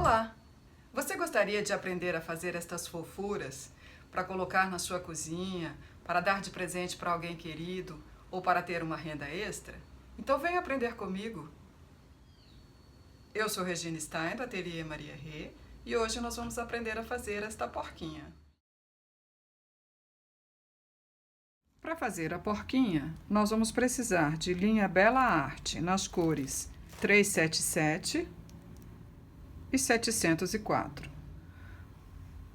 Olá! Você gostaria de aprender a fazer estas fofuras para colocar na sua cozinha, para dar de presente para alguém querido ou para ter uma renda extra? Então venha aprender comigo! Eu sou Regina Stein, do Ateliê Maria Rê, e hoje nós vamos aprender a fazer esta porquinha. Para fazer a porquinha, nós vamos precisar de linha Bela Arte nas cores 377 e 704.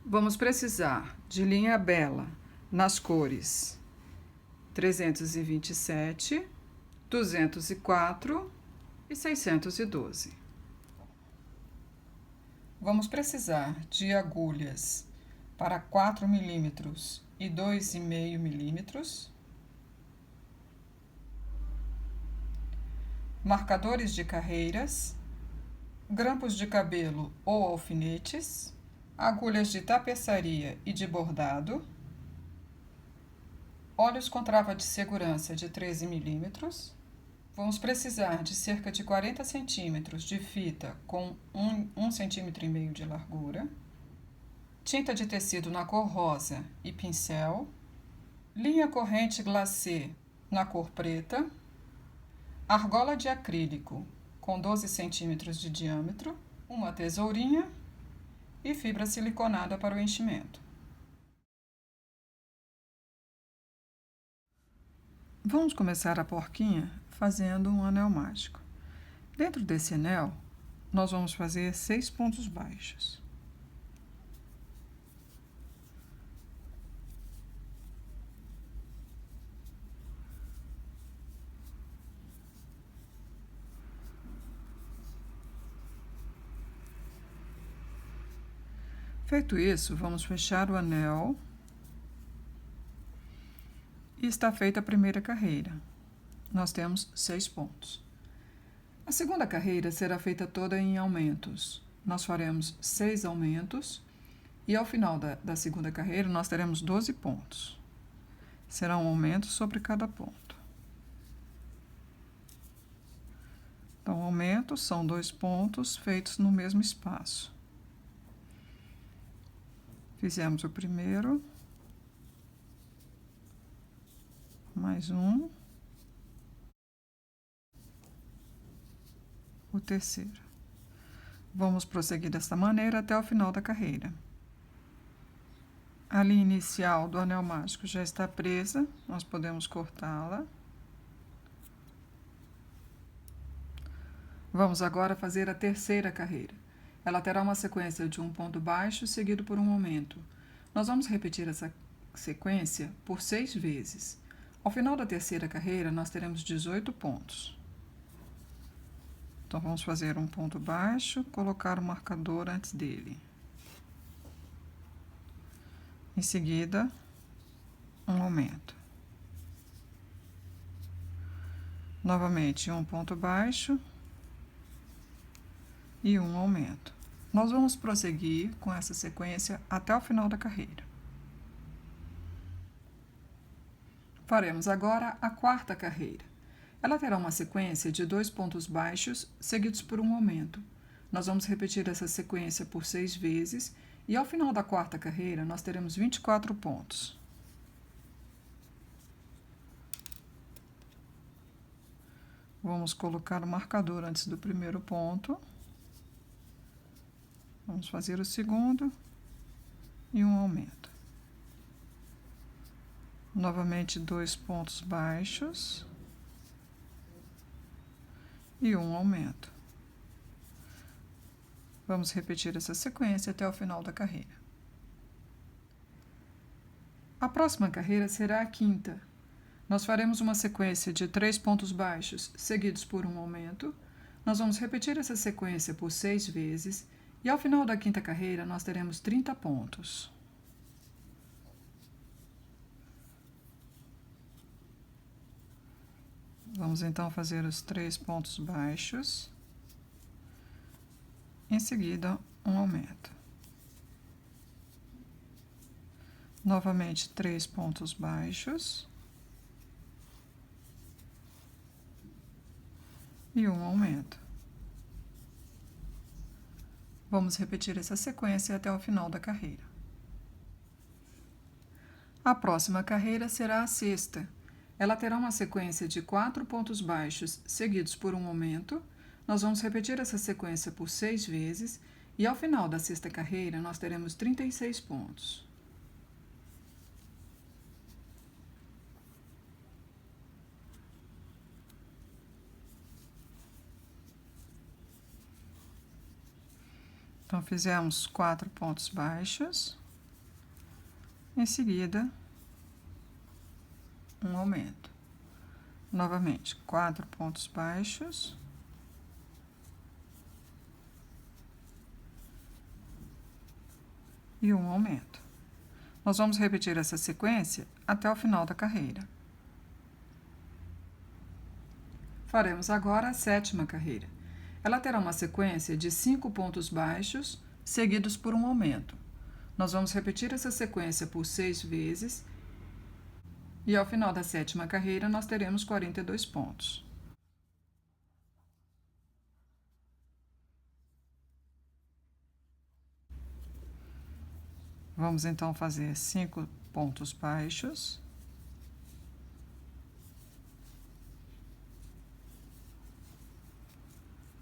Vamos precisar de linha Bela nas cores 327, 204 e 612. Vamos precisar de agulhas para 4 milímetros e 2,5 milímetros, marcadores de carreiras, grampos de cabelo ou alfinetes, agulhas de tapeçaria e de bordado, olhos com trava de segurança de 13 milímetros. Vamos precisar de cerca de 40 centímetros de fita com 1,5 cm de largura, tinta de tecido na cor rosa e pincel, linha corrente glacê na cor preta, argola de acrílico com 12 centímetros de diâmetro, uma tesourinha e fibra siliconada para o enchimento. Vamos começar a porquinha fazendo um anel mágico. Dentro desse anel, nós vamos fazer 6 pontos baixos. Feito isso, vamos fechar o anel e está feita a primeira carreira. Nós temos 6 pontos. A segunda carreira será feita toda em aumentos. Nós faremos 6 aumentos e ao final da segunda carreira nós teremos 12 pontos. Serão aumentos sobre cada ponto. Então, aumentos são 2 pontos feitos no mesmo espaço. Fizemos o primeiro, mais um, o terceiro. Vamos prosseguir desta maneira até o final da carreira. A linha inicial do anel mágico já está presa, nós podemos cortá-la. Vamos agora fazer a terceira carreira. Ela terá uma sequência de um ponto baixo seguido por um aumento. Nós vamos repetir essa sequência por 6 vezes. Ao final da terceira carreira, nós teremos 18 pontos. Então, vamos fazer um ponto baixo, colocar o marcador antes dele. Em seguida, um aumento. Novamente, um ponto baixo e um aumento. Nós vamos prosseguir com essa sequência até o final da carreira. Faremos agora a quarta carreira. Ela terá uma sequência de 2 pontos baixos seguidos por um aumento. Nós vamos repetir essa sequência por 6 vezes e ao final da quarta carreira nós teremos 24 pontos. Vamos colocar o marcador antes do primeiro ponto. Vamos fazer o segundo e um aumento. Novamente, 2 pontos baixos e um aumento. Vamos repetir essa sequência até o final da carreira. A próxima carreira será a quinta. Nós faremos uma sequência de 3 pontos baixos seguidos por um aumento. Nós vamos repetir essa sequência por 6 vezes. E ao final da quinta carreira, nós teremos 30 pontos. Vamos então fazer os 3 pontos baixos. Em seguida, um aumento. Novamente, 3 pontos baixos. E um aumento. Vamos repetir essa sequência até o final da carreira. A próxima carreira será a sexta. Ela terá uma sequência de 4 pontos baixos seguidos por um aumento. Nós vamos repetir essa sequência por 6 vezes e ao final da sexta carreira nós teremos 36 pontos. Então, fizemos 4 pontos baixos, em seguida, um aumento. Novamente, 4 pontos baixos, e um aumento. Nós vamos repetir essa sequência até o final da carreira. Faremos agora a sétima carreira. Ela terá uma sequência de 5 pontos baixos, seguidos por um aumento. Nós vamos repetir essa sequência por 6 vezes, e ao final da sétima carreira nós teremos 42 pontos. Vamos então fazer 5 pontos baixos.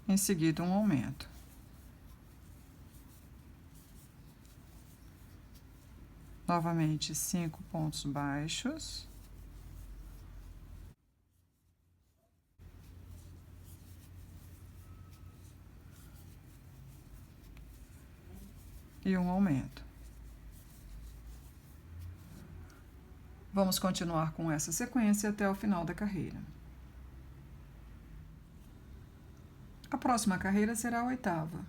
Em seguida, um aumento. Novamente, 5 pontos baixos. E um aumento. Vamos continuar com essa sequência até o final da carreira. A próxima carreira será a oitava.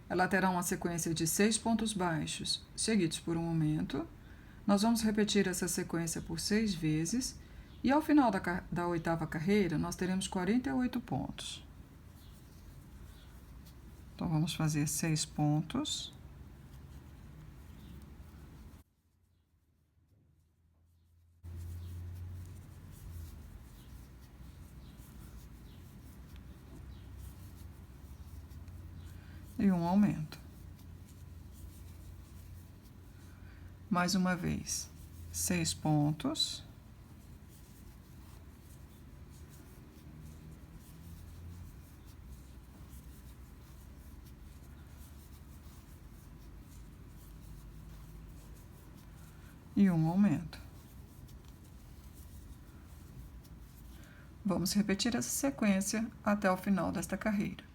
Ela terá uma sequência de 6 pontos baixos, seguidos por um aumento. Nós vamos repetir essa sequência por 6 vezes, e ao final da oitava carreira, nós teremos 48 pontos. Então, vamos fazer 6 pontos. E um aumento. Mais uma vez, 6 pontos. E um aumento. Vamos repetir essa sequência até o final desta carreira.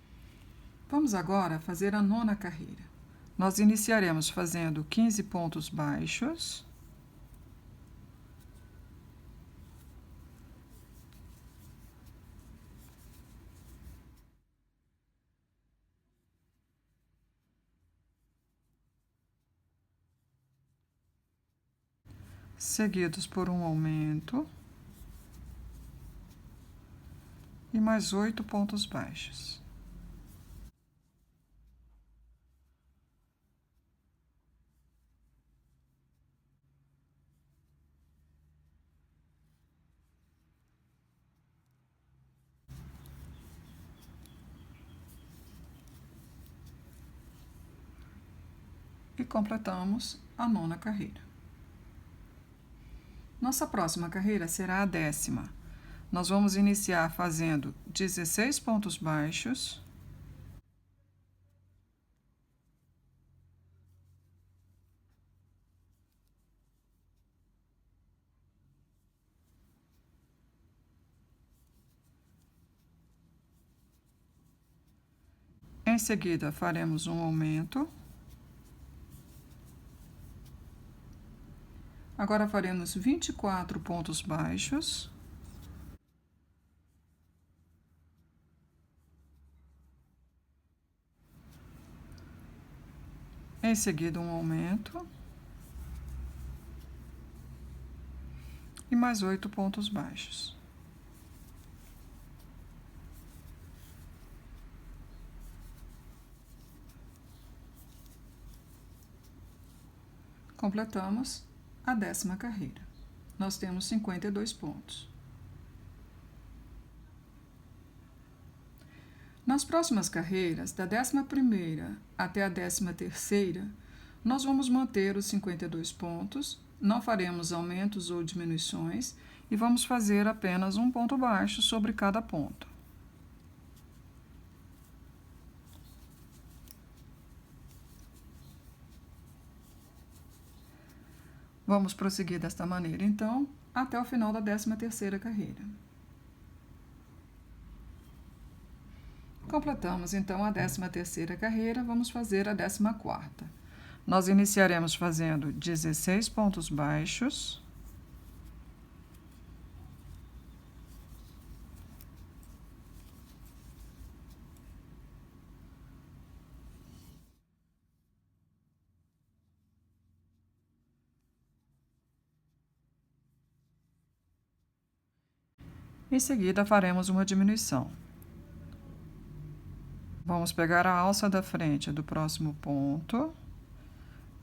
Vamos agora fazer a nona carreira. Nós iniciaremos fazendo 15 pontos baixos. Seguidos por um aumento. E mais 8 pontos baixos. E completamos a nona carreira. Nossa próxima carreira será a 10ª. Nós vamos iniciar fazendo 16 pontos baixos. Em seguida, faremos um aumento. Agora faremos 24 pontos baixos. Em seguida, um aumento. E mais 8 pontos baixos. Completamos a 10ª carreira. Nós temos 52 pontos. Nas próximas carreiras, da 11ª até a 13ª, nós vamos manter os 52 pontos, não faremos aumentos ou diminuições e vamos fazer apenas um ponto baixo sobre cada ponto. Vamos prosseguir desta maneira, então, até o final da 13ª carreira. Completamos, então, a 13ª carreira, vamos fazer a 14ª. Nós iniciaremos fazendo 16 pontos baixos. Em seguida, faremos uma diminuição. Vamos pegar a alça da frente do próximo ponto,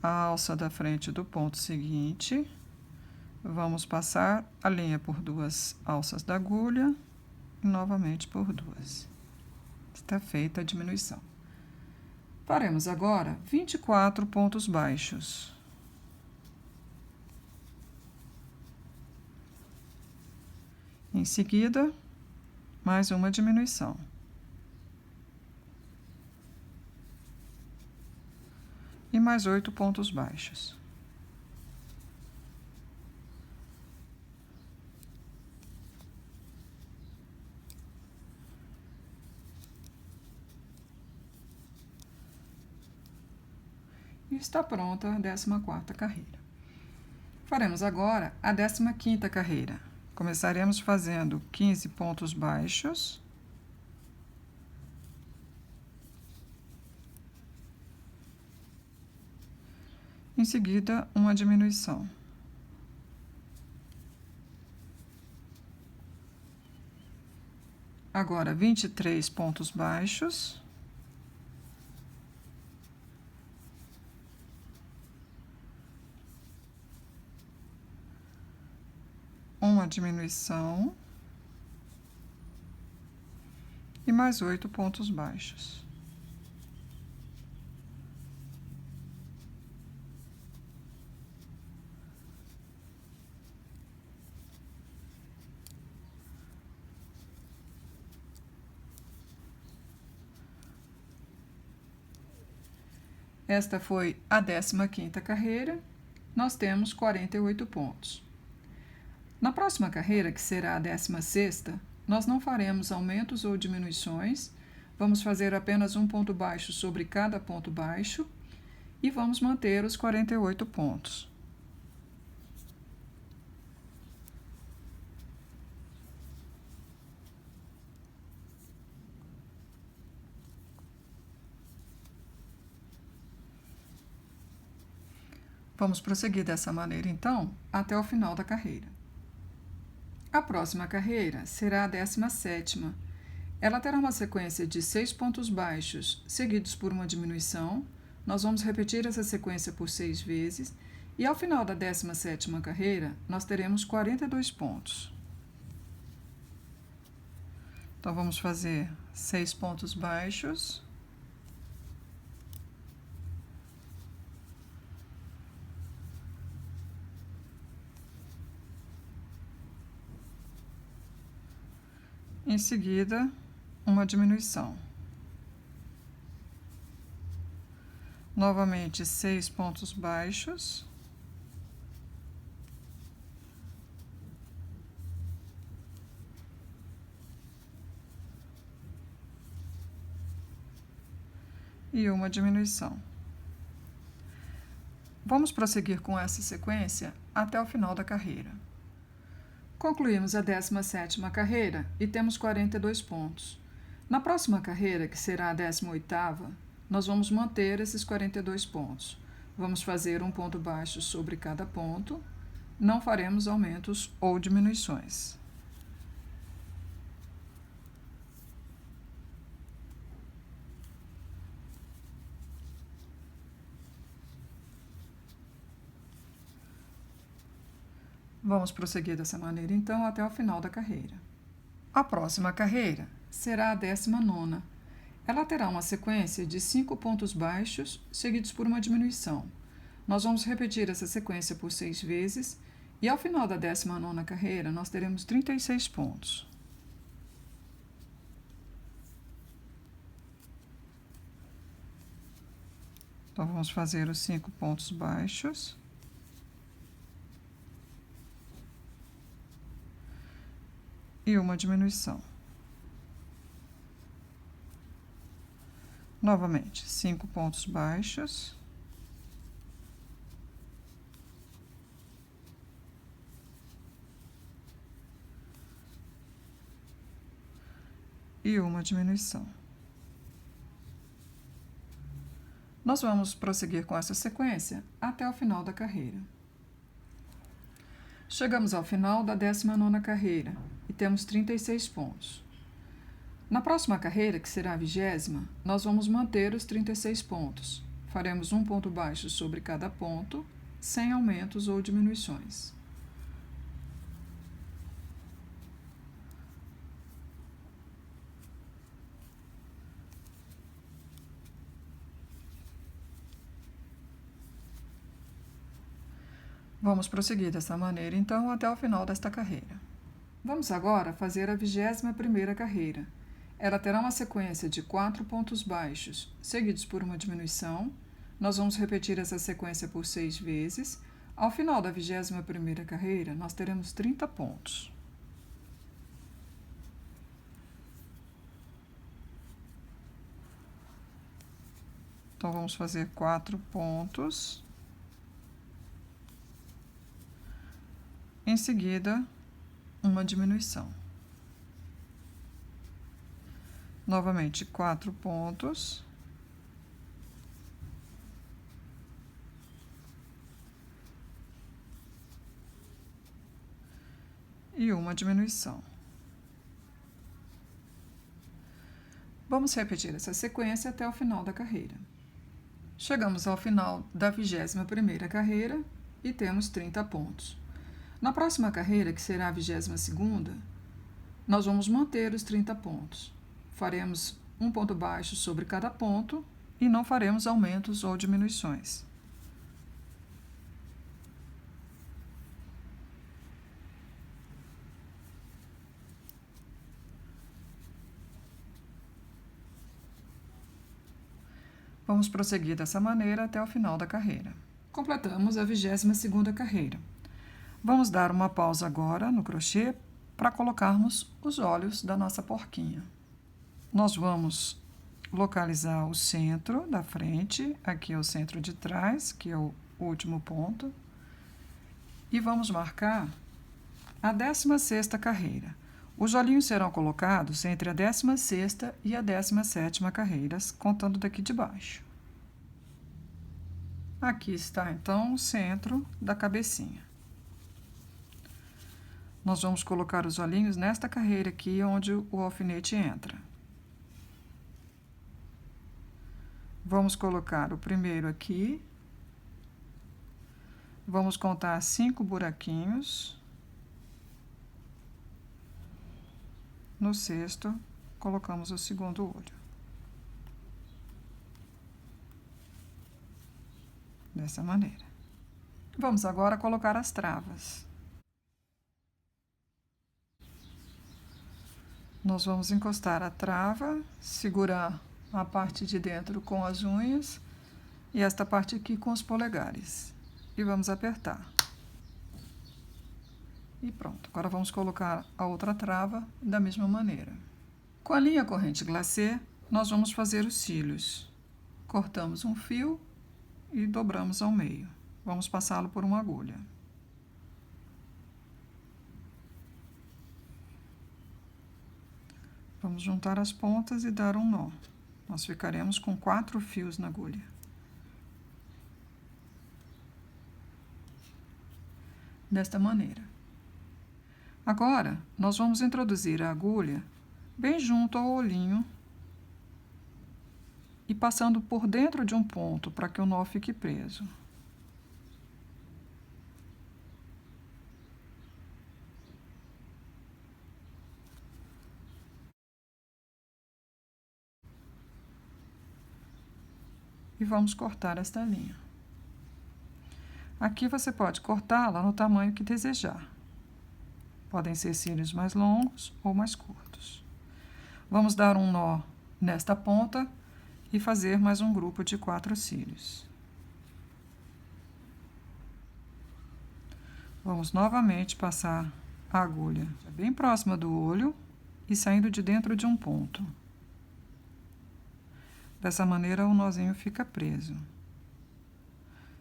a alça da frente do ponto seguinte, vamos passar a linha por 2 alças da agulha e novamente por 2. Está feita a diminuição. Faremos agora 24 pontos baixos. Em seguida, mais uma diminuição. E mais 8 pontos baixos. E está pronta a 14ª carreira. Faremos agora a 15ª carreira. Começaremos fazendo 15 pontos baixos. Em seguida, uma diminuição. Agora, 23 pontos baixos. Uma diminuição. E mais 8 pontos baixos. Esta foi a 15ª carreira. Nós temos 48 pontos. Na próxima carreira, que será a 16ª, nós não faremos aumentos ou diminuições, vamos fazer apenas um ponto baixo sobre cada ponto baixo e vamos manter os 48 pontos. Vamos prosseguir dessa maneira, então, até o final da carreira. A próxima carreira será a 17ª. Ela terá uma sequência de 6 pontos baixos, seguidos por uma diminuição. Nós vamos repetir essa sequência por 6 vezes. E ao final da 17ª carreira, nós teremos 42 pontos. Então, vamos fazer 6 pontos baixos. Em seguida, uma diminuição. Novamente, 6 pontos baixos. E uma diminuição. Vamos prosseguir com essa sequência até o final da carreira. Concluímos a 17ª carreira e temos 42 pontos. Na próxima carreira, que será a 18ª, nós vamos manter esses 42 pontos. Vamos fazer um ponto baixo sobre cada ponto, não faremos aumentos ou diminuições. Vamos prosseguir dessa maneira, então, até o final da carreira. A próxima carreira será a 19ª. Ela terá uma sequência de 5 pontos baixos, seguidos por uma diminuição. Nós vamos repetir essa sequência por 6 vezes, e ao final da 19ª carreira, nós teremos 36 pontos. Então, vamos fazer os 5 pontos baixos. E uma diminuição. Novamente, 5 pontos baixos. E uma diminuição. Nós vamos prosseguir com essa sequência até o final da carreira. Chegamos ao final da 19ª carreira e temos 36 pontos. Na próxima carreira, que será a 20ª, nós vamos manter os 36 pontos. Faremos um ponto baixo sobre cada ponto, sem aumentos ou diminuições. Vamos prosseguir dessa maneira, então, até o final desta carreira. Vamos agora fazer a 21ª carreira. Ela terá uma sequência de 4 pontos baixos, seguidos por uma diminuição. Nós vamos repetir essa sequência por 6 vezes. Ao final da 21ª carreira, nós teremos 30 pontos. Então, vamos fazer 4 pontos. Em seguida, uma diminuição. Novamente, 4 pontos. E uma diminuição. Vamos repetir essa sequência até o final da carreira. Chegamos ao final da 21ª carreira e temos 30 pontos. Na próxima carreira, que será a 22ª, nós vamos manter os 30 pontos. Faremos um ponto baixo sobre cada ponto e não faremos aumentos ou diminuições. Vamos prosseguir dessa maneira até o final da carreira. Completamos a 22ª carreira. Vamos dar uma pausa agora no crochê para colocarmos os olhos da nossa porquinha. Nós vamos localizar o centro da frente, aqui é o centro de trás, que é o último ponto, e vamos marcar a 16ª carreira. Os olhinhos serão colocados entre a 16ª e a 17ª carreiras, contando daqui de baixo. Aqui está, então, o centro da cabecinha. Nós vamos colocar os olhinhos nesta carreira aqui, onde o alfinete entra. Vamos colocar o primeiro aqui. Vamos contar 5 buraquinhos. No 6º, colocamos o segundo olho. Dessa maneira. Vamos agora colocar as travas. Nós vamos encostar a trava, segurar a parte de dentro com as unhas e esta parte aqui com os polegares. E vamos apertar. E pronto. Agora vamos colocar a outra trava da mesma maneira. Com a linha corrente glacê, nós vamos fazer os cílios. Cortamos um fio e dobramos ao meio. Vamos passá-lo por uma agulha. Vamos juntar as pontas e dar um nó. Nós ficaremos com 4 fios na agulha. Desta maneira. Agora, nós vamos introduzir a agulha bem junto ao olhinho e passando por dentro de um ponto para que o nó fique preso. e vamos cortar esta linha. Aqui você pode cortá-la no tamanho que desejar. Podem ser cílios mais longos ou mais curtos. Vamos dar um nó nesta ponta e fazer mais um grupo de 4 cílios. Vamos novamente passar a agulha bem próxima do olho e saindo de dentro de um ponto. Dessa maneira, o nozinho fica preso.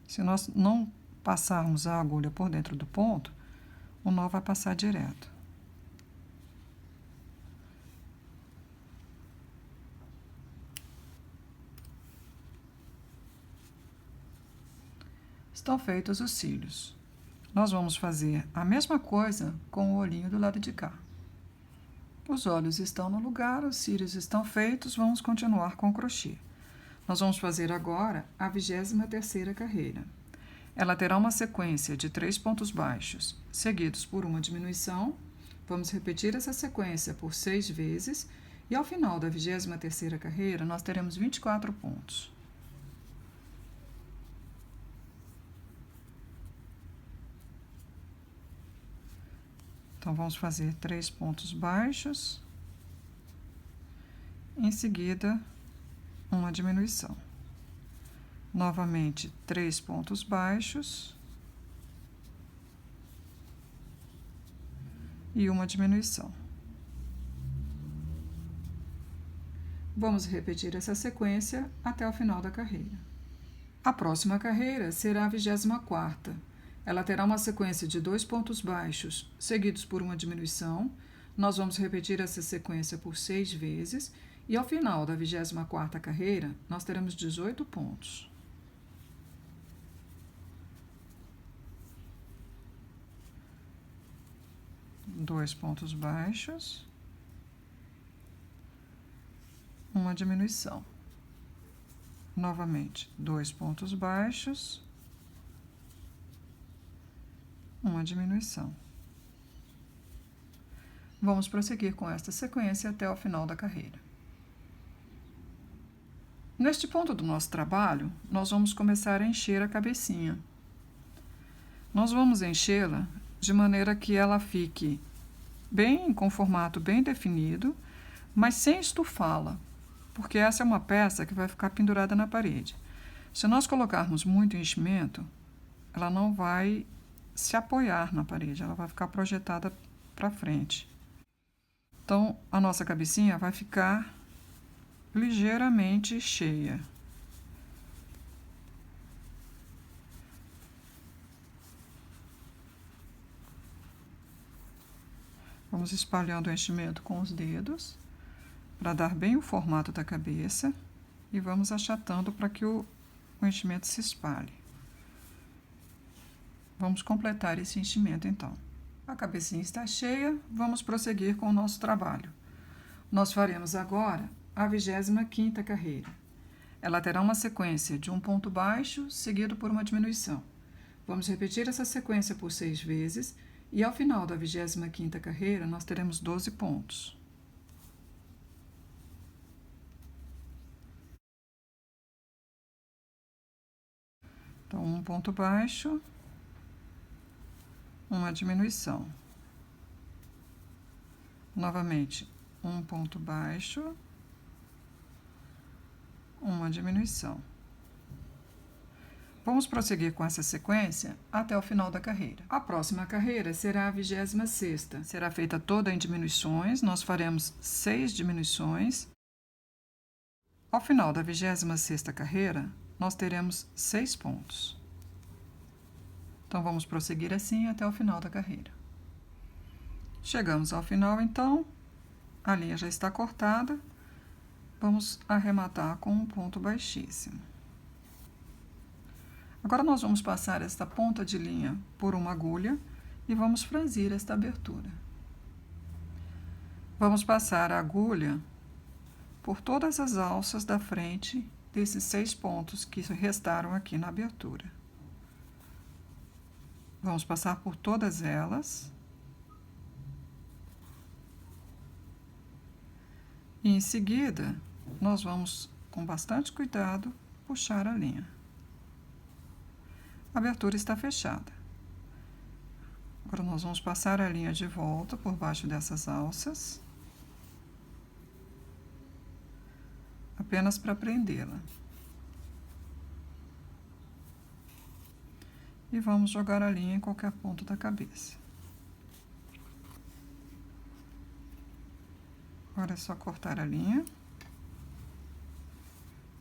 Se nós não passarmos a agulha por dentro do ponto, o nó vai passar direto. Estão feitos os cílios. Nós vamos fazer a mesma coisa com o olhinho do lado de cá. Os olhos estão no lugar, os cílios estão feitos, vamos continuar com o crochê. Nós vamos fazer agora a 23ª carreira. Ela terá uma sequência de 3 pontos baixos, seguidos por uma diminuição. Vamos repetir essa sequência por 6 vezes e ao final da 23ª carreira nós teremos 24 pontos. Então, vamos fazer 3 pontos baixos, em seguida, uma diminuição. Novamente, 3 pontos baixos e uma diminuição. Vamos repetir essa sequência até o final da carreira. A próxima carreira será a 24ª. Ela terá uma sequência de 2 pontos baixos, seguidos por uma diminuição. Nós vamos repetir essa sequência por 6 vezes e ao final da 24ª carreira, nós teremos 18 pontos. Dois pontos baixos, uma diminuição. Novamente, 2 pontos baixos, uma diminuição. Vamos prosseguir com esta sequência até o final da carreira. Neste ponto do nosso trabalho, nós vamos começar a encher a cabecinha. Nós vamos enchê-la de maneira que ela fique bem com formato bem definido, mas sem estufá-la, porque essa é uma peça que vai ficar pendurada na parede. Se nós colocarmos muito enchimento, ela não vai se apoiar na parede, ela vai ficar projetada para frente. Então, a nossa cabecinha vai ficar ligeiramente cheia. Vamos espalhando o enchimento com os dedos, para dar bem o formato da cabeça, e vamos achatando para que o enchimento se espalhe. Vamos completar esse enchimento, então. A cabecinha está cheia, vamos prosseguir com o nosso trabalho. Nós faremos agora a 25ª carreira. Ela terá uma sequência de um ponto baixo, seguido por uma diminuição. Vamos repetir essa sequência por 6 vezes, e ao final da 25ª carreira, nós teremos 12 pontos. Então, um ponto baixo, uma diminuição. Novamente, um ponto baixo, uma diminuição. Vamos prosseguir com essa sequência até o final da carreira. A próxima carreira será a 26ª. Será feita toda em diminuições, nós faremos 6 diminuições. Ao final da 26ª carreira, nós teremos 6 pontos. Então, vamos prosseguir assim até o final da carreira. Chegamos ao final, então, a linha já está cortada. Vamos arrematar com um ponto baixíssimo. Agora, nós vamos passar esta ponta de linha por uma agulha e vamos franzir esta abertura. Vamos passar a agulha por todas as alças da frente desses 6 pontos que restaram aqui na abertura. Vamos passar por todas elas. E em seguida, nós vamos, com bastante cuidado, puxar a linha. A abertura está fechada. Agora, nós vamos passar a linha de volta por baixo dessas alças, apenas para prendê-la. E vamos jogar a linha em qualquer ponto da cabeça. Agora é só cortar a linha.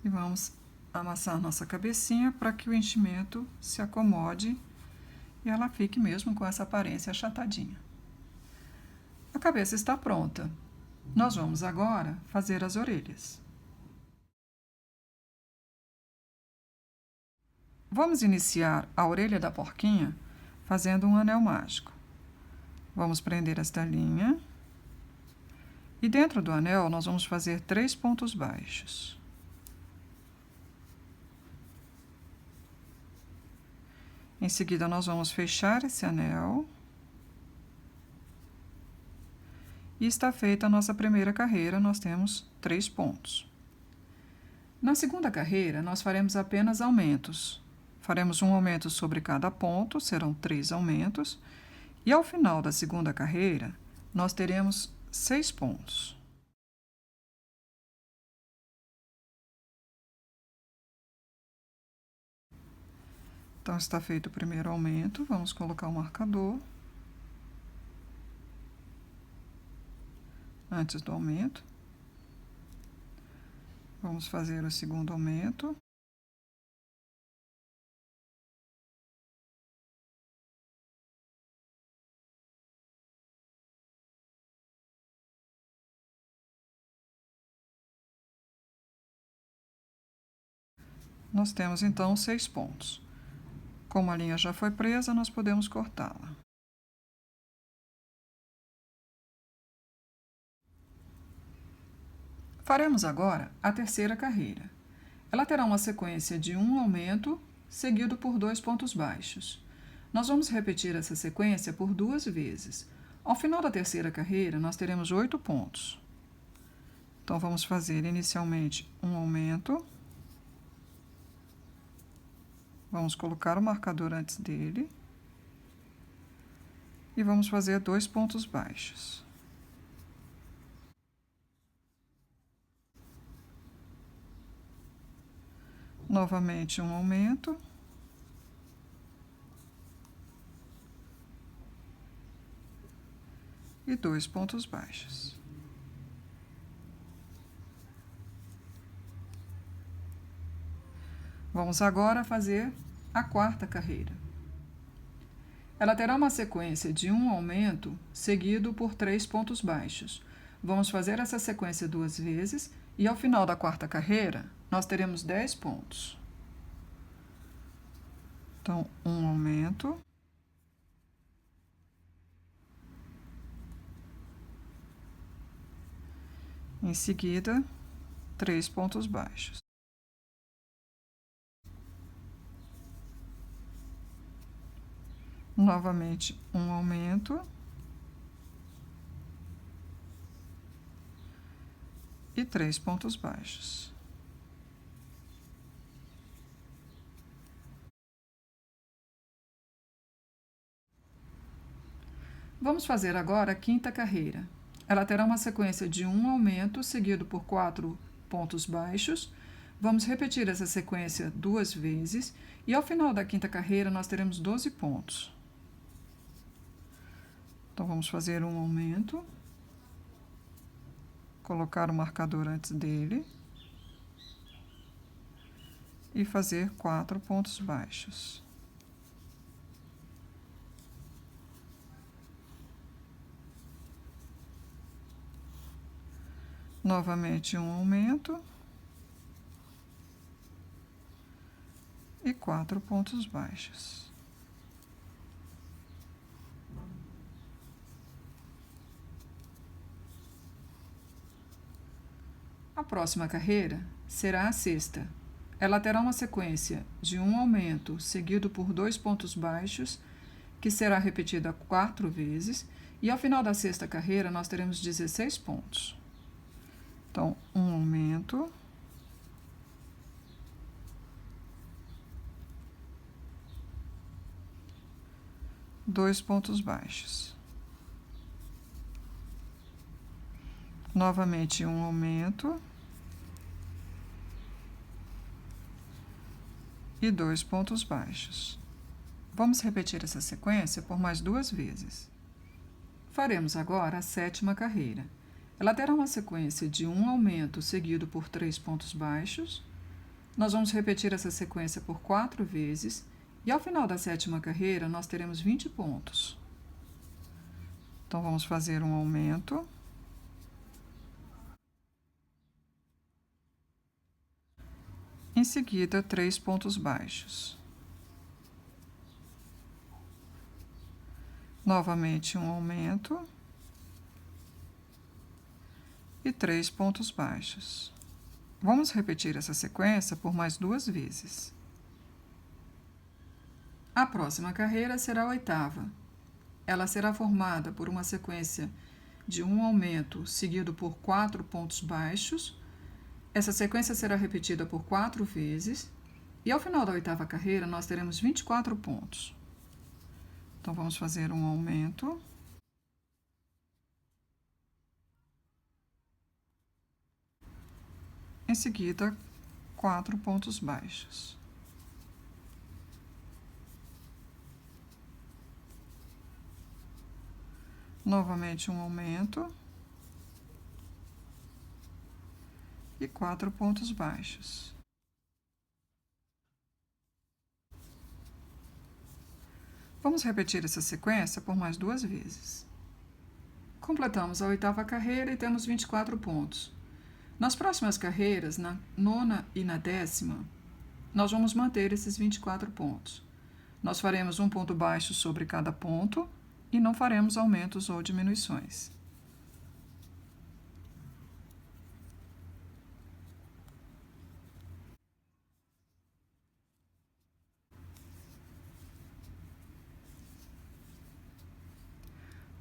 E vamos amassar nossa cabecinha para que o enchimento se acomode e ela fique mesmo com essa aparência achatadinha. A cabeça está pronta. Nós vamos agora fazer as orelhas. Vamos iniciar a orelha da porquinha fazendo um anel mágico. Vamos prender esta linha. E dentro do anel, nós vamos fazer 3 pontos baixos. Em seguida, nós vamos fechar esse anel. E está feita a nossa primeira carreira, nós temos 3 pontos. Na segunda carreira, nós faremos apenas aumentos. Faremos um aumento sobre cada ponto, serão 3 aumentos. E ao final da segunda carreira, nós teremos 6 pontos. Então, está feito o primeiro aumento. Vamos colocar o marcador antes do aumento. Vamos fazer o segundo aumento. Nós temos, então, 6 pontos. Como a linha já foi presa, nós podemos cortá-la. Faremos agora a terceira carreira. Ela terá uma sequência de um aumento, seguido por 2 pontos baixos. Nós vamos repetir essa sequência por 2 vezes. Ao final da terceira carreira, nós teremos 8 pontos. Então, vamos fazer inicialmente um aumento. Vamos colocar o marcador antes dele. E vamos fazer 2 pontos baixos. Novamente um aumento. E 2 pontos baixos. Vamos agora fazer a quarta carreira. Ela terá uma sequência de um aumento seguido por 3 pontos baixos. Vamos fazer essa sequência 2 vezes e ao final da quarta carreira, nós teremos 10 pontos. Então, um aumento. Em seguida, 3 pontos baixos. Novamente, um aumento. E 3 pontos baixos. Vamos fazer agora a quinta carreira. Ela terá uma sequência de um aumento seguido por 4 pontos baixos. Vamos repetir essa sequência 2 vezes e ao final da quinta carreira nós teremos 12 pontos. Então, vamos fazer um aumento, colocar o marcador antes dele e fazer 4 pontos baixos. Novamente um aumento e 4 pontos baixos. A próxima carreira será a sexta. Ela terá uma sequência de um aumento seguido por 2 pontos baixos, que será repetida 4 vezes, e ao final da sexta carreira nós teremos 16 pontos. Então, um aumento 2 pontos baixos. Novamente um aumento e 2 pontos baixos. Vamos repetir essa sequência por mais 2 vezes. Faremos agora a 7ª carreira. Ela terá uma sequência de um aumento seguido por 3 pontos baixos. Nós vamos repetir essa sequência por 4 vezes e ao final da 7ª carreira nós teremos 20 pontos. Então vamos fazer um aumento. Em seguida, 3 pontos baixos. Novamente um aumento e 3 pontos baixos. Vamos repetir essa sequência por mais 2 vezes. A próxima carreira será a 8ª. Ela será formada por uma sequência de um aumento seguido por 4 pontos baixos. Essa sequência será repetida por 4 vezes e ao final da 8ª carreira nós teremos 24 pontos. Então vamos fazer um aumento. Em seguida, 4 pontos baixos. Novamente um aumento. E 4 pontos baixos. Vamos repetir essa sequência por mais 2 vezes. Completamos a 8ª carreira e temos 24 pontos. Nas próximas carreiras, na 9ª e na 10ª, nós vamos manter esses 24 pontos. Nós faremos um ponto baixo sobre cada ponto e não faremos aumentos ou diminuições.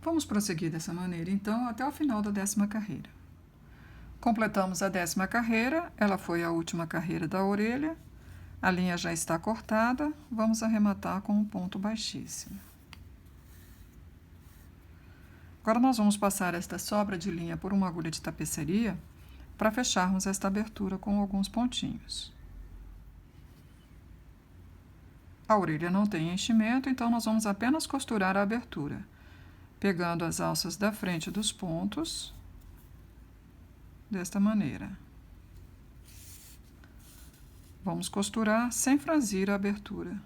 Vamos prosseguir dessa maneira, então, até o final da 10ª carreira. Completamos a 10ª carreira, ela foi a última carreira da orelha, a linha já está cortada, vamos arrematar com um ponto baixíssimo. Agora nós vamos passar esta sobra de linha por uma agulha de tapeçaria para fecharmos esta abertura com alguns pontinhos. A orelha não tem enchimento, então nós vamos apenas costurar a abertura, pegando as alças da frente dos pontos, desta maneira. Vamos costurar sem franzir a abertura.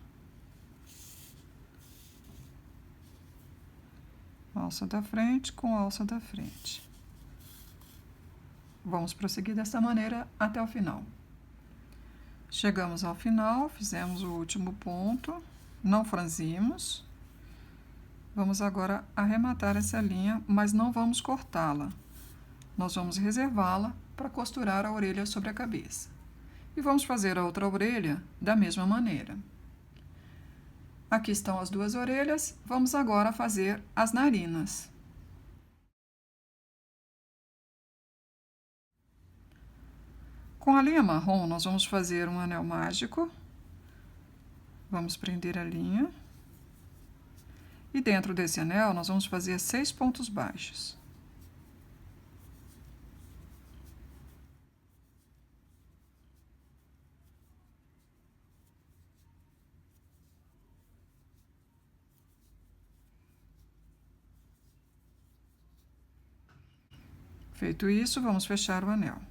Alça da frente com alça da frente. Vamos prosseguir desta maneira até o final. Chegamos ao final, fizemos o último ponto, não franzimos. Vamos agora arrematar essa linha, mas não vamos cortá-la. Nós vamos reservá-la para costurar a orelha sobre a cabeça. E vamos fazer a outra orelha da mesma maneira. Aqui estão as 2 orelhas, vamos agora fazer as narinas. Com a linha marrom, nós vamos fazer um anel mágico. Vamos prender a linha. E dentro desse anel, nós vamos fazer 6 pontos baixos. Feito isso, vamos fechar o anel.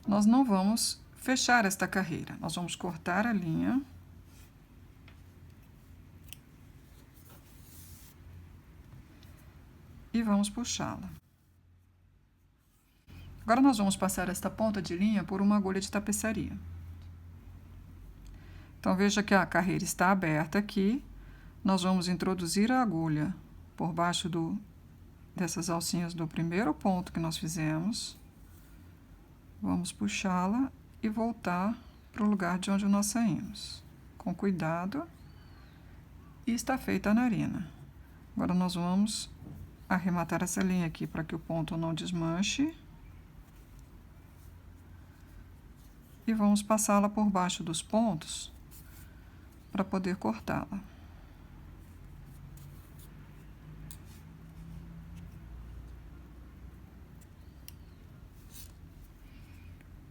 Nós não vamos fechar esta carreira, nós vamos cortar a linha. E vamos puxá-la. Agora nós vamos passar esta ponta de linha por uma agulha de tapeçaria. Então veja que a carreira está aberta aqui. Nós vamos introduzir a agulha por baixo dessas alcinhas do primeiro ponto que nós fizemos. Vamos puxá-la e voltar para o lugar de onde nós saímos. Com cuidado. E está feita a narina. Agora nós vamos arrematar essa linha aqui para que o ponto não desmanche. E vamos passá-la por baixo dos pontos para poder cortá-la.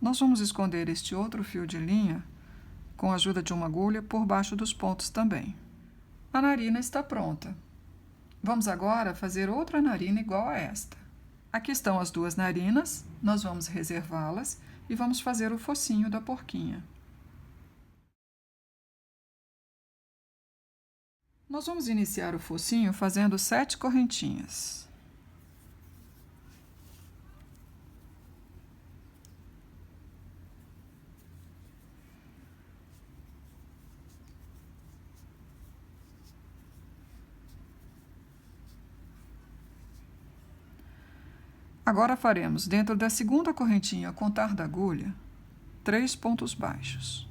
Nós vamos esconder este outro fio de linha com a ajuda de uma agulha por baixo dos pontos também. A narina está pronta. Vamos agora fazer outra narina igual a esta. Aqui estão as duas narinas, nós vamos reservá-las e vamos fazer o focinho da porquinha. Nós vamos iniciar o focinho fazendo 7 correntinhas. Agora faremos, dentro da segunda correntinha a contar da agulha, 3 pontos baixos.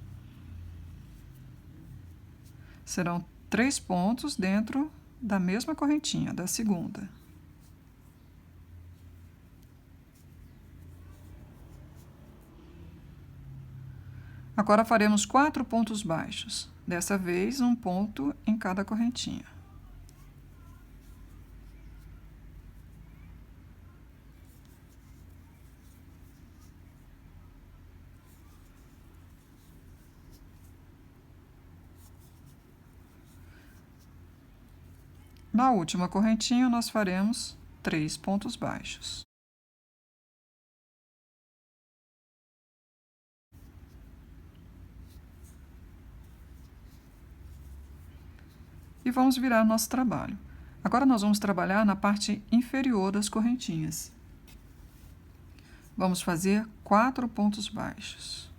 Serão 3 pontos dentro da mesma correntinha, da segunda. Agora faremos 4 pontos baixos, dessa vez um ponto em cada correntinha. Na última correntinha, nós faremos 3 pontos baixos. E vamos virar nosso trabalho. Agora nós vamos trabalhar na parte inferior das correntinhas. Vamos fazer 4 pontos baixos.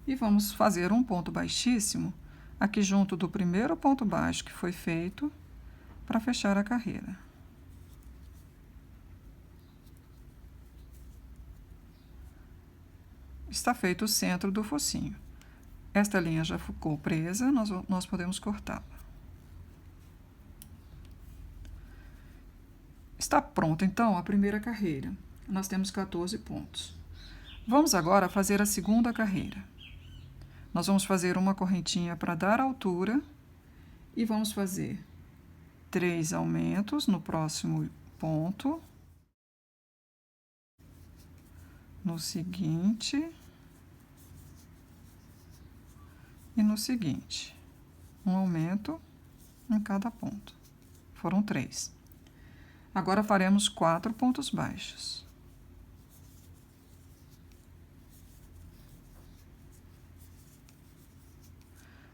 E vamos fazer um ponto baixíssimo aqui junto do primeiro ponto baixo que foi feito para fechar a carreira. Está feito o centro do focinho. Esta linha já ficou presa, nós podemos cortá-la. Está pronta, então, a primeira carreira. Nós temos 14 pontos. Vamos agora fazer a segunda carreira. Nós vamos fazer uma correntinha para dar altura e vamos fazer 3 aumentos no próximo ponto, no seguinte e no seguinte. Um aumento em cada ponto. Foram 3. Agora faremos 4 pontos baixos.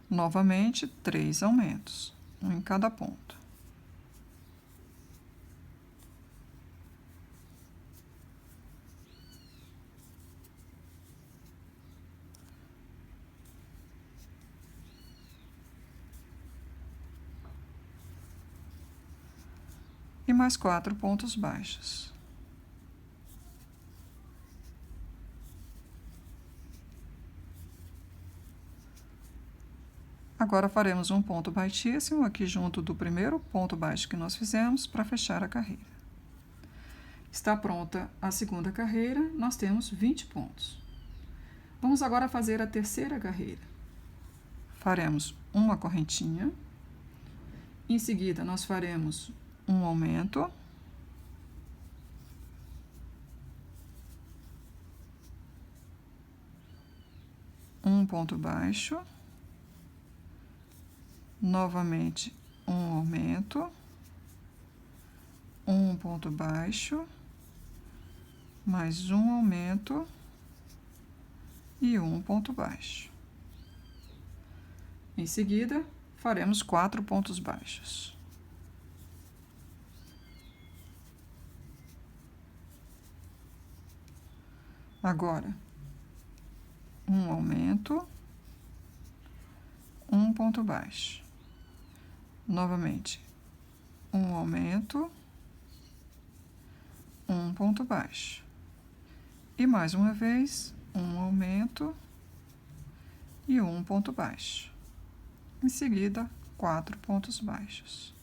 Novamente, 3 aumentos, um em cada ponto. E mais 4 pontos baixos. Agora faremos um ponto baixíssimo aqui junto do primeiro ponto baixo que nós fizemos para fechar a carreira. Está pronta a segunda carreira, nós temos 20 pontos. Vamos agora fazer a terceira carreira. Faremos uma correntinha, em seguida nós faremos um aumento, um ponto baixo, novamente um aumento, um ponto baixo, mais um aumento e um ponto baixo. Em seguida, faremos 4 pontos baixos. Agora, um aumento, um ponto baixo. Novamente, um aumento, um ponto baixo. E mais uma vez, um aumento e um ponto baixo. Em seguida, 4 pontos baixos.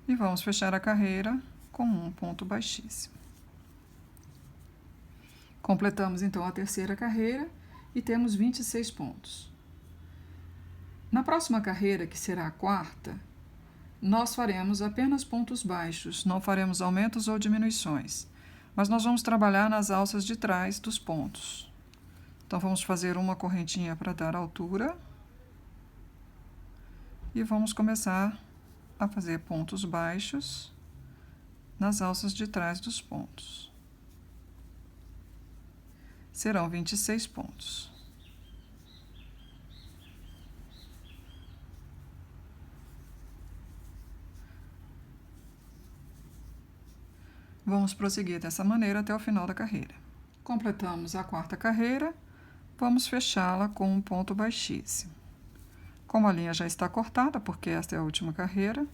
E vamos fechar a carreira com um ponto baixíssimo. Completamos então a terceira carreira e temos 26 pontos. Na próxima carreira, que será a quarta, nós faremos apenas pontos baixos, não faremos aumentos ou diminuições, mas nós vamos trabalhar nas alças de trás dos pontos. Então, vamos fazer uma correntinha para dar altura e vamos começar a fazer pontos baixos nas alças de trás dos pontos. Serão 26 pontos. Vamos prosseguir dessa maneira até o final da carreira. Completamos a quarta carreira, vamos fechá-la com um ponto baixíssimo. Como a linha já está cortada, porque esta é a última carreira,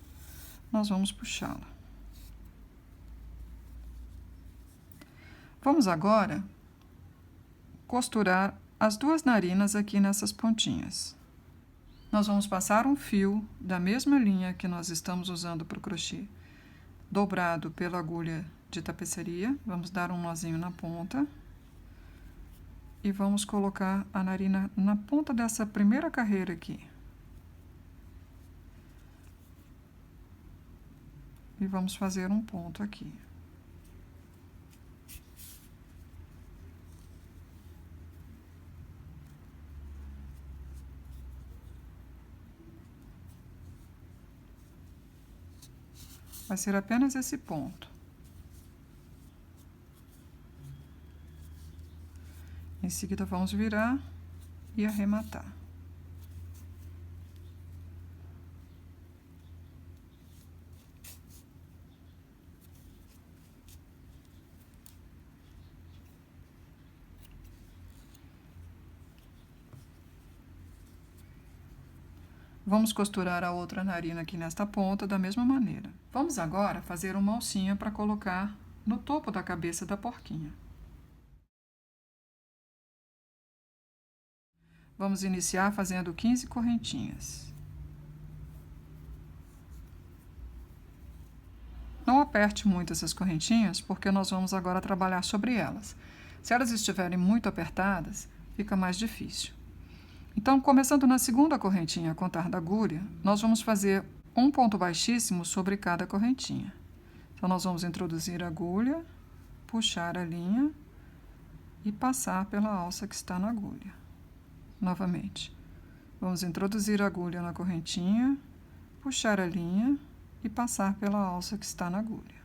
nós vamos puxá-la. Vamos agora costurar as duas narinas aqui nessas pontinhas. Nós vamos passar um fio da mesma linha que nós estamos usando para o crochê, dobrado pela agulha de tapeçaria. Vamos dar um nozinho na ponta e vamos colocar a narina na ponta dessa primeira carreira aqui. E vamos fazer um ponto aqui. Vai ser apenas esse ponto. Em seguida, vamos virar e arrematar. Vamos costurar a outra narina aqui nesta ponta da mesma maneira. Vamos agora fazer uma alcinha para colocar no topo da cabeça da porquinha. Vamos iniciar fazendo 15 correntinhas. Não aperte muito essas correntinhas, porque nós vamos agora trabalhar sobre elas. Se elas estiverem muito apertadas, fica mais difícil. Então, começando na segunda correntinha a contar da agulha, nós vamos fazer um ponto baixíssimo sobre cada correntinha. Então, nós vamos introduzir a agulha, puxar a linha e passar pela alça que está na agulha. Novamente, vamos introduzir a agulha na correntinha, puxar a linha e passar pela alça que está na agulha.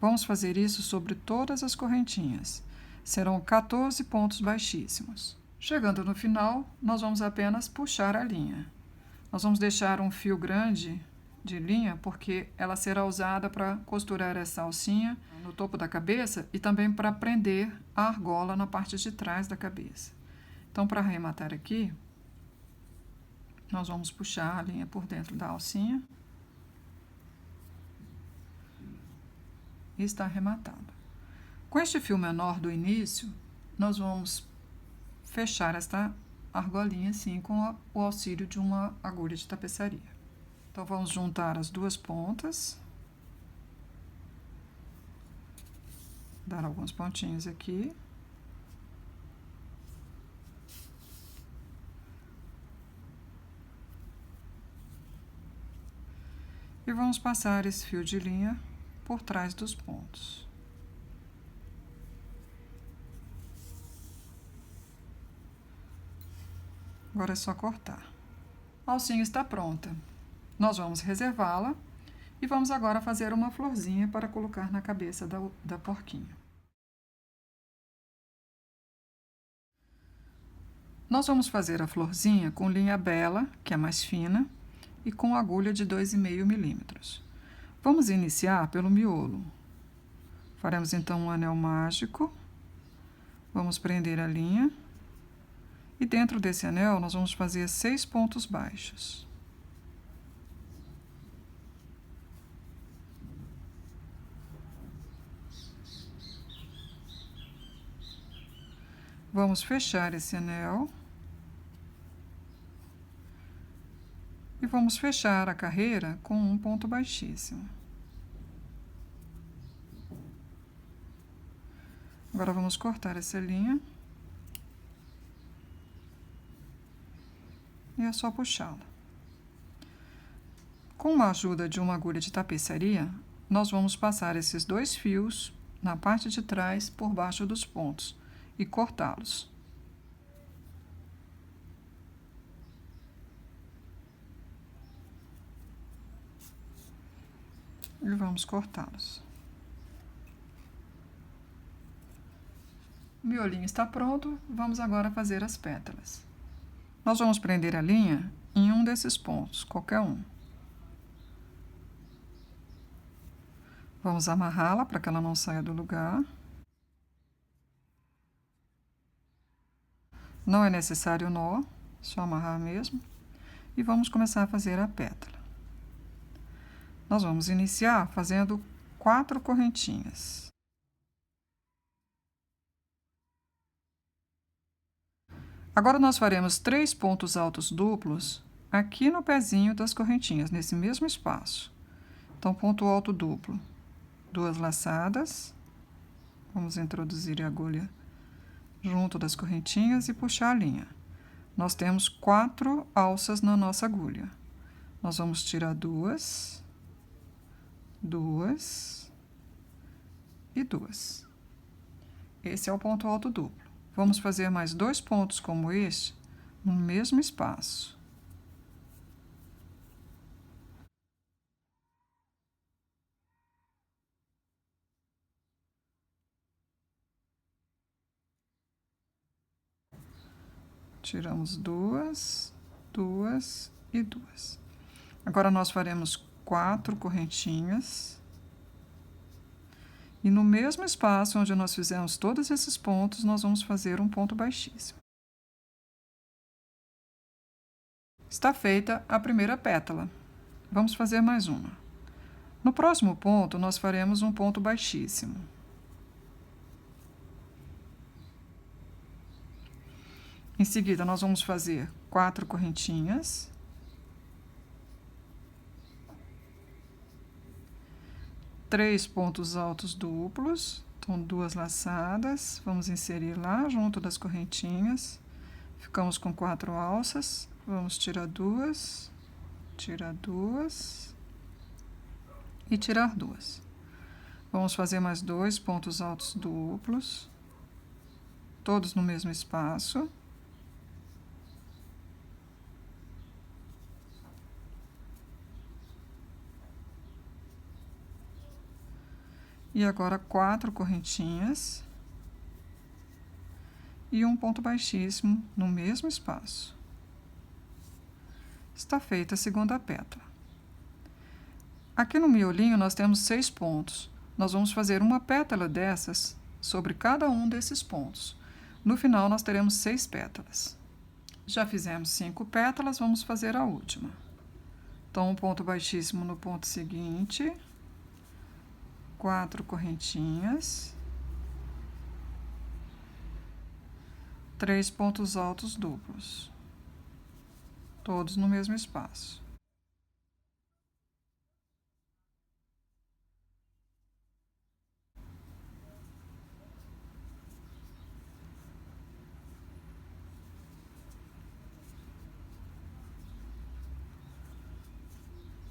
Vamos fazer isso sobre todas as correntinhas. Serão 14 pontos baixíssimos. Chegando no final, nós vamos apenas puxar a linha. Nós vamos deixar um fio grande de linha, porque ela será usada para costurar essa alcinha no topo da cabeça e também para prender a argola na parte de trás da cabeça. Então, para arrematar aqui, nós vamos puxar a linha por dentro da alcinha e está arrematado. Com este fio menor do início, nós vamos fechar esta argolinha assim com o auxílio de uma agulha de tapeçaria. Então, vamos juntar as duas pontas, dar alguns pontinhos aqui. E vamos passar esse fio de linha por trás dos pontos. Agora é só cortar. A alcinha está pronta. Nós vamos reservá-la e vamos agora fazer uma florzinha para colocar na cabeça da porquinha. Nós vamos fazer a florzinha com linha bela, que é mais fina, e com agulha de 2,5 milímetros. Vamos iniciar pelo miolo. Faremos então um anel mágico. Vamos prender a linha. E dentro desse anel, nós vamos fazer 6 pontos baixos. Vamos fechar esse anel. E vamos fechar a carreira com um ponto baixíssimo. Agora vamos cortar essa linha. E é só puxá-la. Com a ajuda de uma agulha de tapeçaria, nós vamos passar esses 2 fios na parte de trás por baixo dos pontos e cortá-los. E vamos cortá-los. O miolinho está pronto, vamos agora fazer as pétalas. Nós vamos prender a linha em um desses pontos, qualquer um. Vamos amarrá-la para que ela não saia do lugar. Não é necessário nó, só amarrar mesmo. E vamos começar a fazer a pétala. Nós vamos iniciar fazendo 4 correntinhas. Agora nós faremos 3 pontos altos duplos aqui no pezinho das correntinhas, nesse mesmo espaço. Então, ponto alto duplo, 2 laçadas. Vamos introduzir a agulha junto das correntinhas e puxar a linha. Nós temos 4 alças na nossa agulha. Nós vamos tirar 2, 2 e 2. Esse é o ponto alto duplo. Vamos fazer mais 2 pontos como este no mesmo espaço. Tiramos 2, 2 e 2. Agora nós faremos 4 correntinhas. E no mesmo espaço onde nós fizemos todos esses pontos, nós vamos fazer um ponto baixíssimo. Está feita a primeira pétala. Vamos fazer mais uma. No próximo ponto, nós faremos um ponto baixíssimo. Em seguida, nós vamos fazer 4 correntinhas. Três pontos altos duplos, então 2 laçadas, vamos inserir lá junto das correntinhas, ficamos com 4 alças, vamos tirar 2 e tirar 2. Vamos fazer mais 2 pontos altos duplos, todos no mesmo espaço. E agora 4 correntinhas e um ponto baixíssimo no mesmo espaço. Está feita a segunda pétala. Aqui no miolinho nós temos 6 pontos. Nós vamos fazer uma pétala dessas sobre cada um desses pontos. No final nós teremos 6 pétalas. Já fizemos 5 pétalas, vamos fazer a última. Então, um ponto baixíssimo no ponto seguinte. 4 correntinhas, 3 pontos altos duplos, todos no mesmo espaço.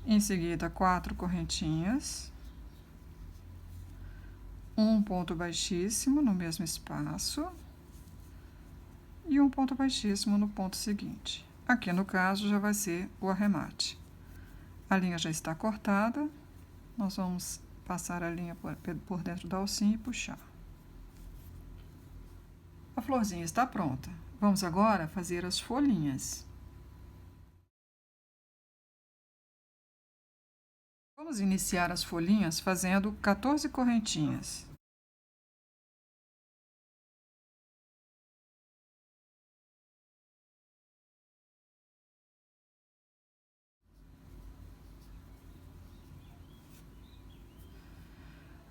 Em seguida, 4 correntinhas. Um ponto baixíssimo no mesmo espaço e um ponto baixíssimo no ponto seguinte. Aqui, no caso, já vai ser o arremate. A linha já está cortada, nós vamos passar a linha por dentro da alcinha e puxar. A florzinha está pronta. Vamos agora fazer as folhinhas. Vamos iniciar as folhinhas fazendo 14 correntinhas.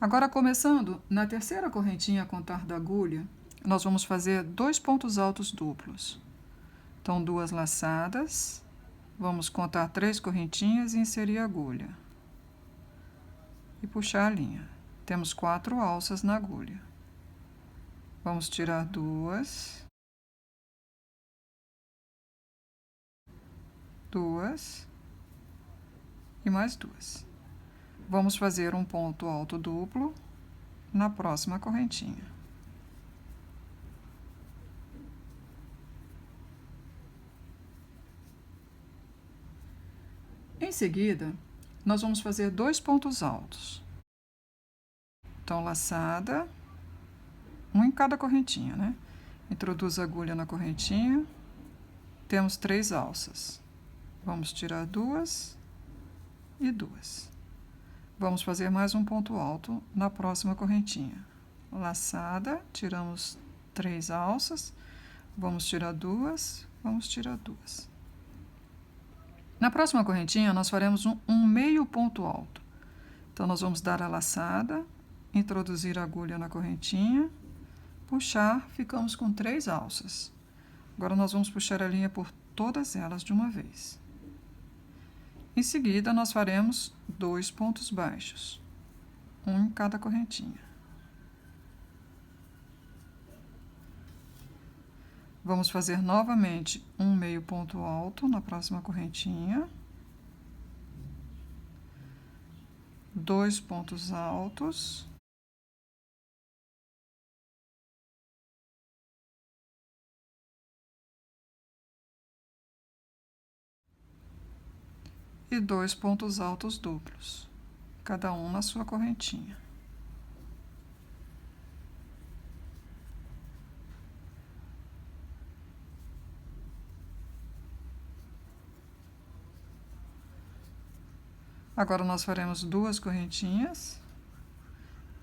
Agora, começando na terceira correntinha a contar da agulha, nós vamos fazer 2 pontos altos duplos. Então, 2 laçadas, vamos contar 3 correntinhas e inserir a agulha. E puxar a linha. Temos 4 alças na agulha. Vamos tirar 2. 2. E mais 2. Vamos fazer um ponto alto duplo na próxima correntinha. Em seguida, nós vamos fazer 2 pontos altos. Então, laçada, um em cada correntinha, né? Introduz a agulha na correntinha, temos 3 alças. Vamos tirar 2 e 2. Vamos fazer mais um ponto alto na próxima correntinha. Laçada, tiramos 3 alças, vamos tirar 2, vamos tirar 2. Na próxima correntinha, nós faremos um meio ponto alto. Então, nós vamos dar a laçada, introduzir a agulha na correntinha, puxar, ficamos com 3 alças. Agora, nós vamos puxar a linha por todas elas de uma vez. Em seguida, nós faremos 2 pontos baixos, um em cada correntinha. Vamos fazer novamente um meio ponto alto na próxima correntinha. 2 pontos altos. E 2 pontos altos duplos, cada um na sua correntinha. Agora, nós faremos 2 correntinhas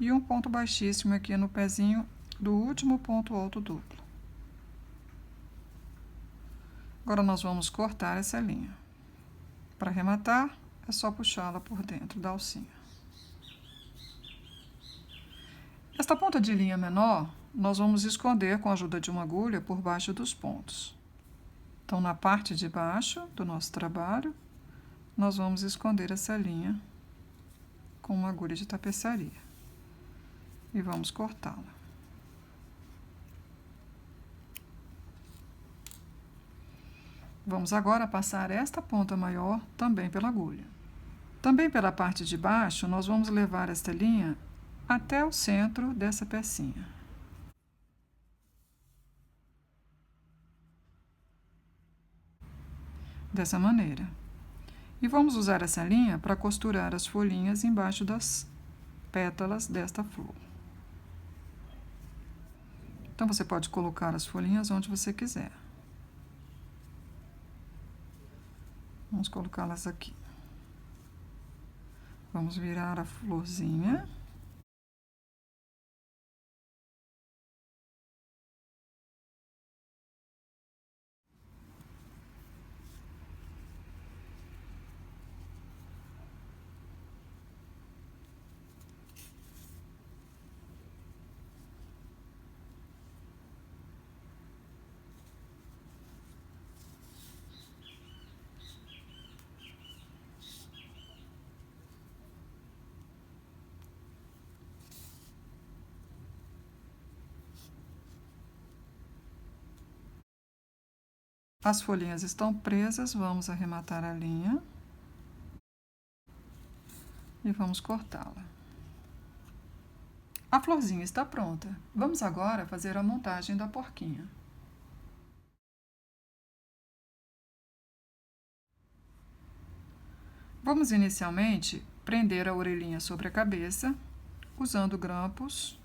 e um ponto baixíssimo aqui no pezinho do último ponto alto duplo. Agora, nós vamos cortar essa linha. Para arrematar, é só puxá-la por dentro da alcinha. Esta ponta de linha menor, nós vamos esconder com a ajuda de uma agulha por baixo dos pontos. Então, na parte de baixo do nosso trabalho, nós vamos esconder essa linha com uma agulha de tapeçaria. E vamos cortá-la. Vamos agora passar esta ponta maior também pela agulha. Também pela parte de baixo, nós vamos levar esta linha até o centro dessa pecinha. Dessa maneira. E vamos usar essa linha para costurar as folhinhas embaixo das pétalas desta flor. Então, você pode colocar as folhinhas onde você quiser. Vamos colocá-las aqui. Vamos virar a florzinha. As folhinhas estão presas, vamos arrematar a linha e vamos cortá-la. A florzinha está pronta. Vamos agora fazer a montagem da porquinha. Vamos inicialmente prender a orelhinha sobre a cabeça, usando grampos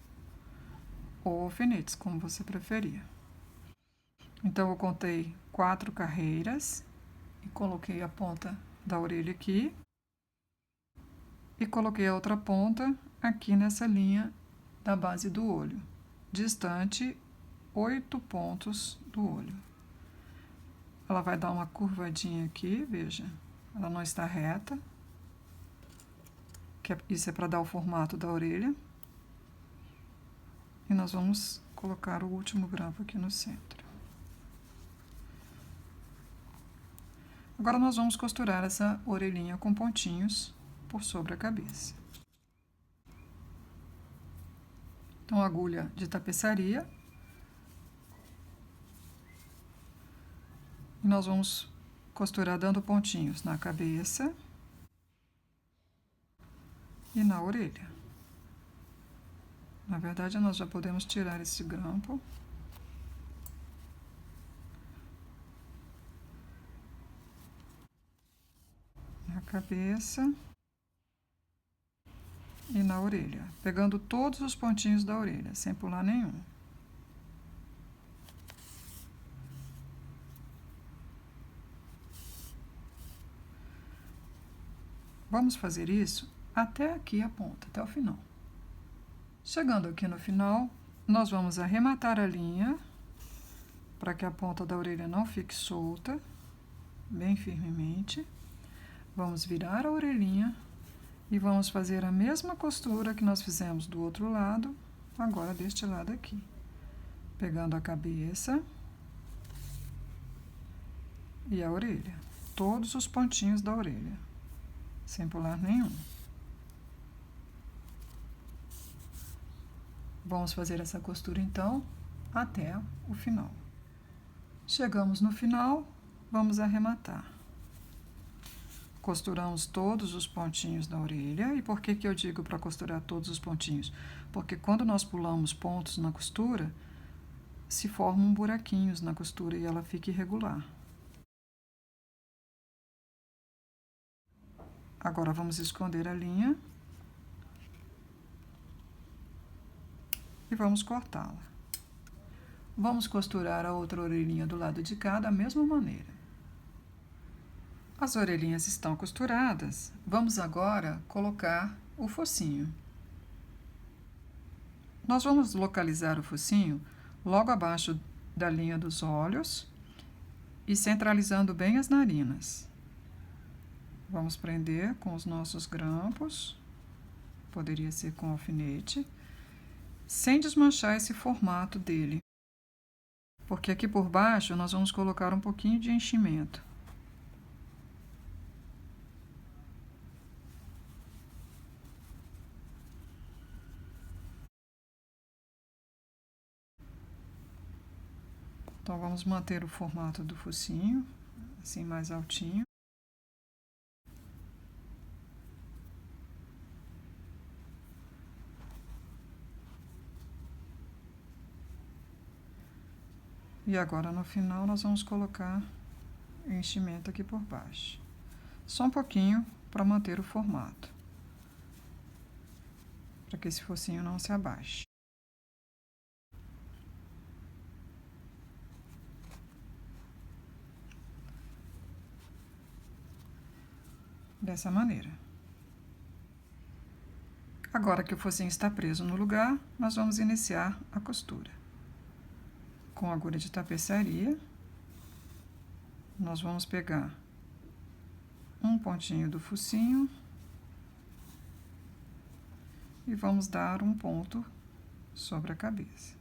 ou alfinetes, como você preferir. Então, eu contei 4 carreiras e coloquei a ponta da orelha aqui e coloquei a outra ponta aqui nessa linha da base do olho, distante 8 pontos do olho. Ela vai dar uma curvadinha aqui, veja, ela não está reta, isso é para dar o formato da orelha. E nós vamos colocar o último grampo aqui no centro. Agora nós vamos costurar essa orelhinha com pontinhos por sobre a cabeça. Então, agulha de tapeçaria. E nós vamos costurar dando pontinhos na cabeça e na orelha. Na verdade, nós já podemos tirar esse grampo. Na cabeça e na orelha, pegando todos os pontinhos da orelha, sem pular nenhum. Vamos fazer isso até aqui a ponta, até o final. Chegando aqui no final, nós vamos arrematar a linha para que a ponta da orelha não fique solta, bem firmemente. Vamos virar a orelhinha e vamos fazer a mesma costura que nós fizemos do outro lado, agora deste lado aqui. Pegando a cabeça e a orelha, todos os pontinhos da orelha, sem pular nenhum. Vamos fazer essa costura então até o final. Chegamos no final, vamos arrematar. Costuramos todos os pontinhos da orelha. E por que eu digo para costurar todos os pontinhos? Porque quando nós pulamos pontos na costura, se formam buraquinhos na costura e ela fica irregular. Agora vamos esconder a linha e vamos cortá-la. Vamos costurar a outra orelhinha do lado de cá da mesma maneira. As orelhinhas estão costuradas. Vamos agora colocar o focinho. Nós vamos localizar o focinho logo abaixo da linha dos olhos e centralizando bem as narinas. Vamos prender com os nossos grampos, poderia ser com alfinete, sem desmanchar esse formato dele, porque aqui por baixo nós vamos colocar um pouquinho de enchimento. Então, vamos manter o formato do focinho, assim mais altinho. E agora, no final, nós vamos colocar enchimento aqui por baixo. Só um pouquinho para manter o formato, para que esse focinho não se abaixe. Dessa maneira. Agora que o focinho está preso no lugar, nós vamos iniciar a costura. Com a agulha de tapeçaria, nós vamos pegar um pontinho do focinho e vamos dar um ponto sobre a cabeça.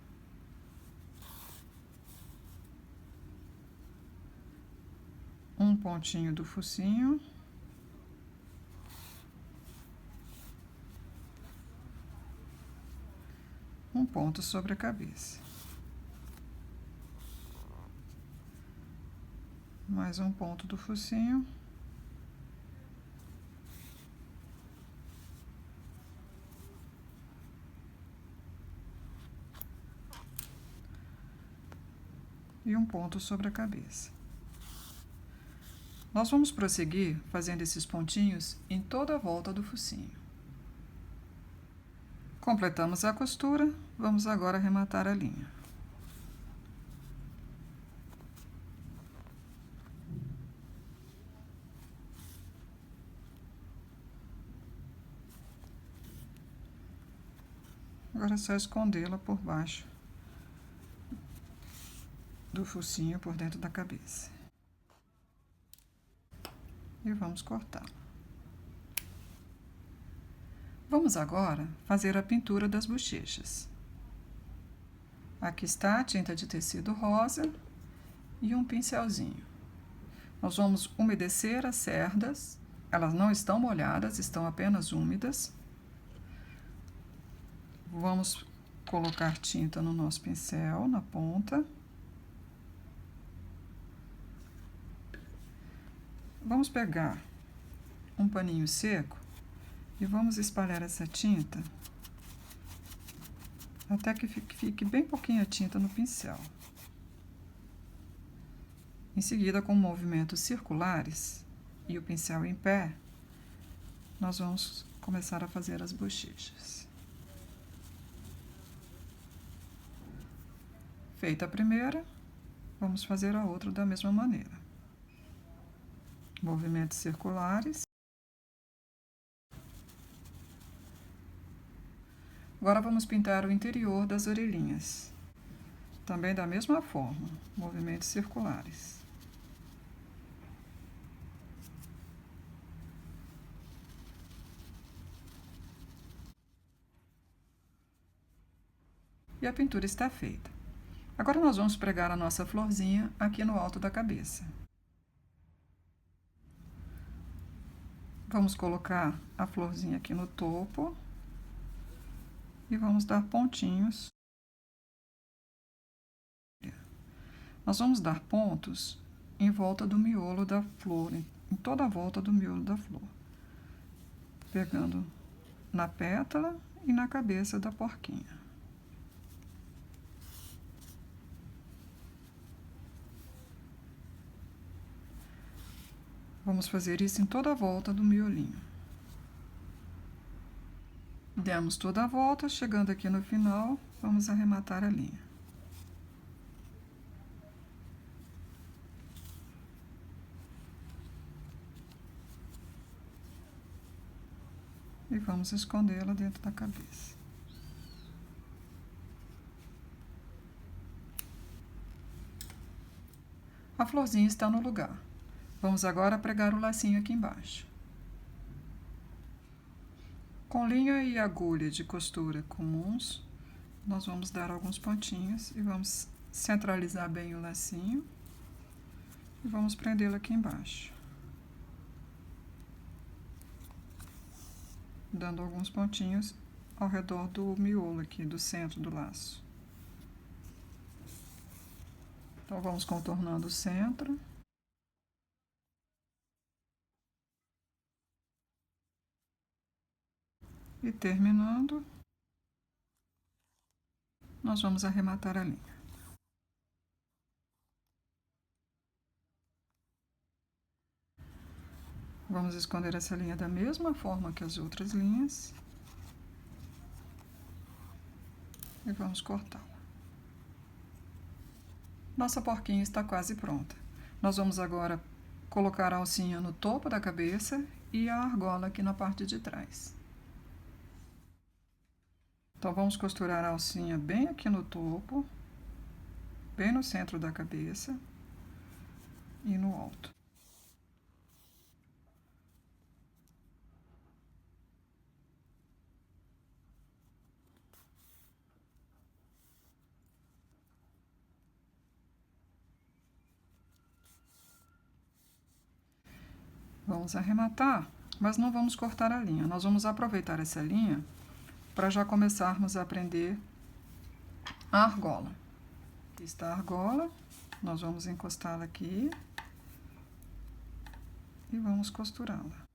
Um pontinho do focinho. Um ponto sobre a cabeça. Mais um ponto do focinho. E um ponto sobre a cabeça. Nós vamos prosseguir fazendo esses pontinhos em toda a volta do focinho. Completamos a costura, vamos agora arrematar a linha. Agora é só escondê-la por baixo do focinho, por dentro da cabeça. E vamos cortar. Vamos agora fazer a pintura das bochechas. Aqui está a tinta de tecido rosa e um pincelzinho. Nós vamos umedecer as cerdas. Elas não estão molhadas, estão apenas úmidas. Vamos colocar tinta no nosso pincel, na ponta. Vamos pegar um paninho seco e vamos espalhar essa tinta até que fique bem pouquinha tinta no pincel. Em seguida, com movimentos circulares e o pincel em pé, nós vamos começar a fazer as bochechas. Feita a primeira, vamos fazer a outra da mesma maneira. Movimentos circulares. Agora vamos pintar o interior das orelhinhas. Também da mesma forma, movimentos circulares. E a pintura está feita. Agora nós vamos pregar a nossa florzinha aqui no alto da cabeça. Vamos colocar a florzinha aqui no topo e vamos dar pontinhos. Nós vamos dar pontos em volta do miolo da flor, em toda a volta do miolo da flor, pegando na pétala e na cabeça da porquinha. Vamos fazer isso em toda a volta do miolinho. Demos toda a volta, chegando aqui no final, vamos arrematar a linha. E vamos escondê-la dentro da cabeça. A florzinha está no lugar. Vamos agora pregar o lacinho aqui embaixo. Com linha e agulha de costura comuns, nós vamos dar alguns pontinhos e vamos centralizar bem o lacinho e vamos prendê-lo aqui embaixo, dando alguns pontinhos ao redor do miolo aqui, do centro do laço. Então, vamos contornando o centro. E terminando, nós vamos arrematar a linha. Vamos esconder essa linha da mesma forma que as outras linhas. E vamos cortá-la. Nossa porquinha está quase pronta. Nós vamos agora colocar a alcinha no topo da cabeça e a argola aqui na parte de trás. Então, vamos costurar a alcinha bem aqui no topo, bem no centro da cabeça e no alto. Vamos arrematar, mas não vamos cortar a linha. Nós vamos aproveitar essa linha para já começarmos a prender a argola. Aqui está a argola, nós vamos encostá-la aqui e vamos costurá-la.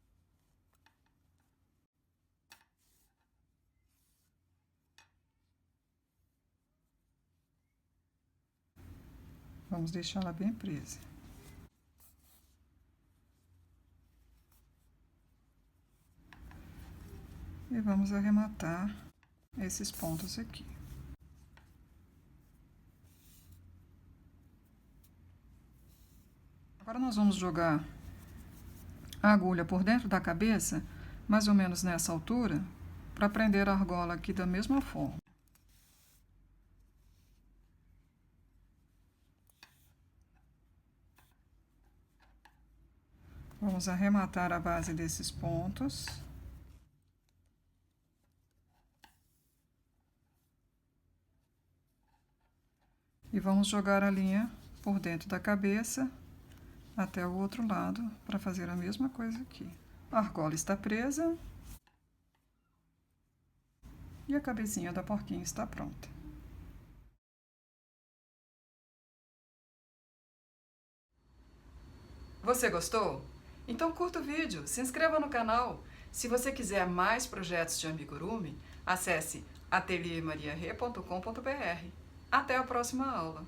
Vamos deixá-la bem presa. E vamos arrematar esses pontos aqui. Agora nós vamos jogar a agulha por dentro da cabeça, mais ou menos nessa altura, para prender a argola aqui da mesma forma. Vamos arrematar a base desses pontos. E vamos jogar a linha por dentro da cabeça até o outro lado para fazer a mesma coisa aqui. A argola está presa e a cabecinha da porquinha está pronta. Você gostou? Então curta o vídeo, se inscreva no canal. Se você quiser mais projetos de amigurumi, acesse ateliermariarê.com.br. Até a próxima aula!